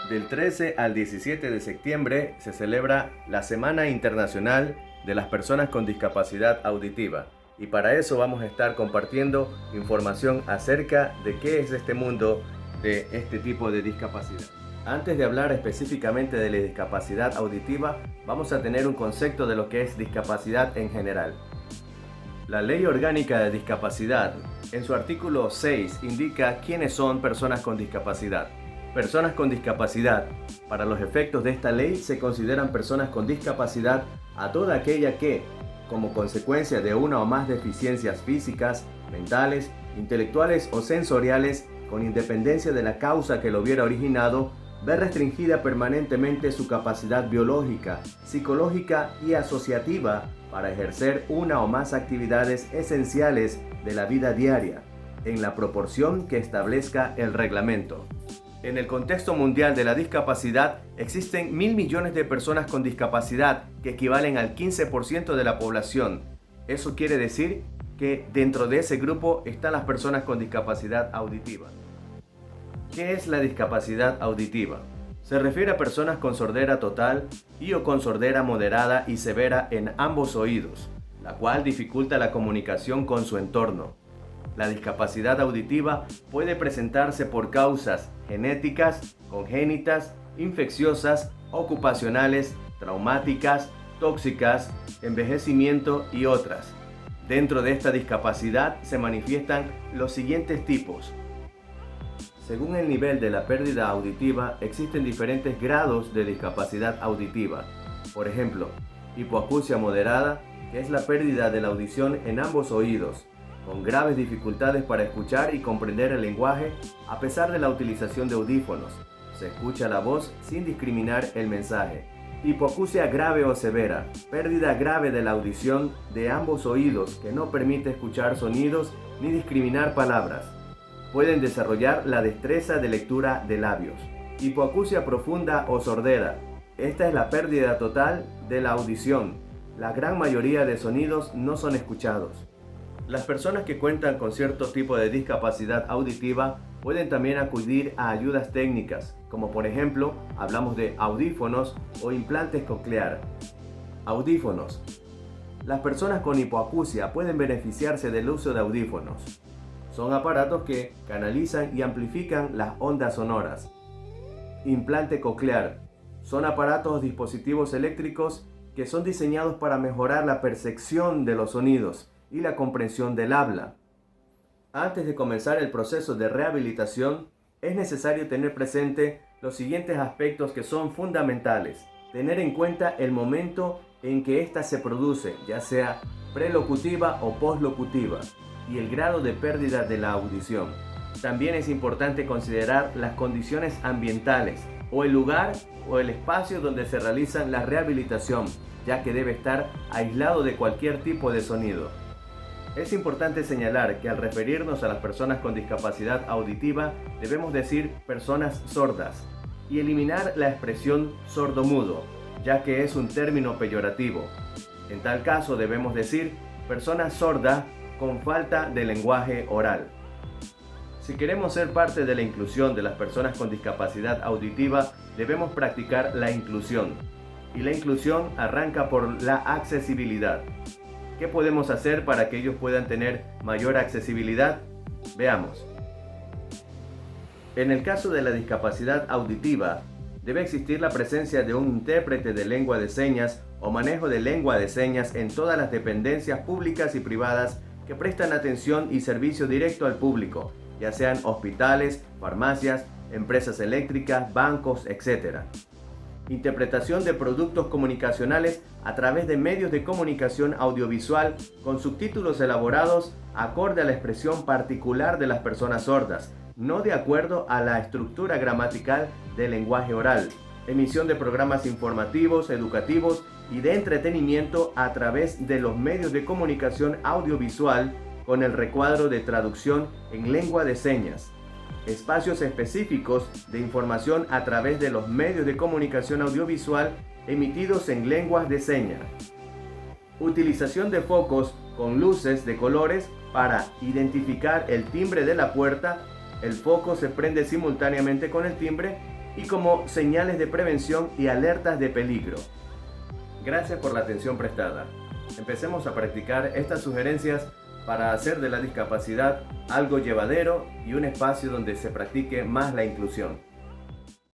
Del 13 al 17 de septiembre se celebra la Semana Internacional de las Personas con Discapacidad Auditiva y para eso vamos a estar compartiendo información acerca de qué es este mundo de este tipo de discapacidad. Antes de hablar específicamente de la discapacidad auditiva, vamos a tener un concepto de lo que es discapacidad en general. La Ley Orgánica de Discapacidad, en su artículo 6, indica quiénes son personas con discapacidad. Personas con discapacidad, para los efectos de esta ley, se consideran personas con discapacidad a toda aquella que, como consecuencia de una o más deficiencias físicas, mentales, intelectuales o sensoriales, con independencia de la causa que lo hubiera originado, ve restringida permanentemente su capacidad biológica, psicológica y asociativa para ejercer una o más actividades esenciales de la vida diaria, en la proporción que establezca el reglamento. En el contexto mundial de la discapacidad, existen 1.000 millones de personas con discapacidad, que equivalen al 15% de la población. Eso quiere decir que dentro de ese grupo están las personas con discapacidad auditiva. ¿Qué es la discapacidad auditiva? Se refiere a personas con sordera total y o con sordera moderada y severa en ambos oídos, la cual dificulta la comunicación con su entorno. La discapacidad auditiva puede presentarse por causas genéticas, congénitas, infecciosas, ocupacionales, traumáticas, tóxicas, envejecimiento y otras. Dentro de esta discapacidad se manifiestan los siguientes tipos. Según el nivel de la pérdida auditiva, existen diferentes grados de discapacidad auditiva. Por ejemplo, hipoacusia moderada, que es la pérdida de la audición en ambos oídos, con graves dificultades para escuchar y comprender el lenguaje a pesar de la utilización de audífonos. Se escucha la voz sin discriminar el mensaje. Hipoacusia grave o severa, pérdida grave de la audición de ambos oídos que no permite escuchar sonidos ni discriminar palabras. Pueden desarrollar la destreza de lectura de labios. Hipoacusia profunda o sordera. Esta es la pérdida total de la audición. La gran mayoría de sonidos no son escuchados. Las personas que cuentan con cierto tipo de discapacidad auditiva pueden también acudir a ayudas técnicas, como por ejemplo, hablamos de audífonos o implantes coclear. Audífonos. Las personas con hipoacusia pueden beneficiarse del uso de audífonos. Son aparatos que canalizan y amplifican las ondas sonoras. Implante coclear. Son aparatos o dispositivos eléctricos que son diseñados para mejorar la percepción de los sonidos y la comprensión del habla. Antes de comenzar el proceso de rehabilitación, es necesario tener presente los siguientes aspectos que son fundamentales. Tener en cuenta el momento en que ésta se produce, ya sea prelocutiva o postlocutiva, y el grado de pérdida de la audición. También es importante considerar las condiciones ambientales o el lugar o el espacio donde se realiza la rehabilitación, ya que debe estar aislado de cualquier tipo de sonido. Es importante señalar que al referirnos a las personas con discapacidad auditiva debemos decir personas sordas y eliminar la expresión sordomudo, ya que es un término peyorativo. En tal caso debemos decir personas sordas con falta de lenguaje oral. Si queremos ser parte de la inclusión de las personas con discapacidad auditiva, debemos practicar la inclusión. Y la inclusión arranca por la accesibilidad. ¿Qué podemos hacer para que ellos puedan tener mayor accesibilidad? Veamos. En el caso de la discapacidad auditiva, debe existir la presencia de un intérprete de lengua de señas o manejo de lengua de señas en todas las dependencias públicas y privadas que prestan atención y servicio directo al público, ya sean hospitales, farmacias, empresas eléctricas, bancos, etc. Interpretación de productos comunicacionales a través de medios de comunicación audiovisual con subtítulos elaborados acorde a la expresión particular de las personas sordas, no de acuerdo a la estructura gramatical del lenguaje oral. Emisión de programas informativos, educativos y de entretenimiento a través de los medios de comunicación audiovisual con el recuadro de traducción en lengua de señas. Espacios específicos de información a través de los medios de comunicación audiovisual emitidos en lenguas de señas. Utilización de focos con luces de colores para identificar el timbre de la puerta. El foco se prende simultáneamente con el timbre y como señales de prevención y alertas de peligro. Gracias por la atención prestada. Empecemos a practicar estas sugerencias para hacer de la discapacidad algo llevadero y un espacio donde se practique más la inclusión.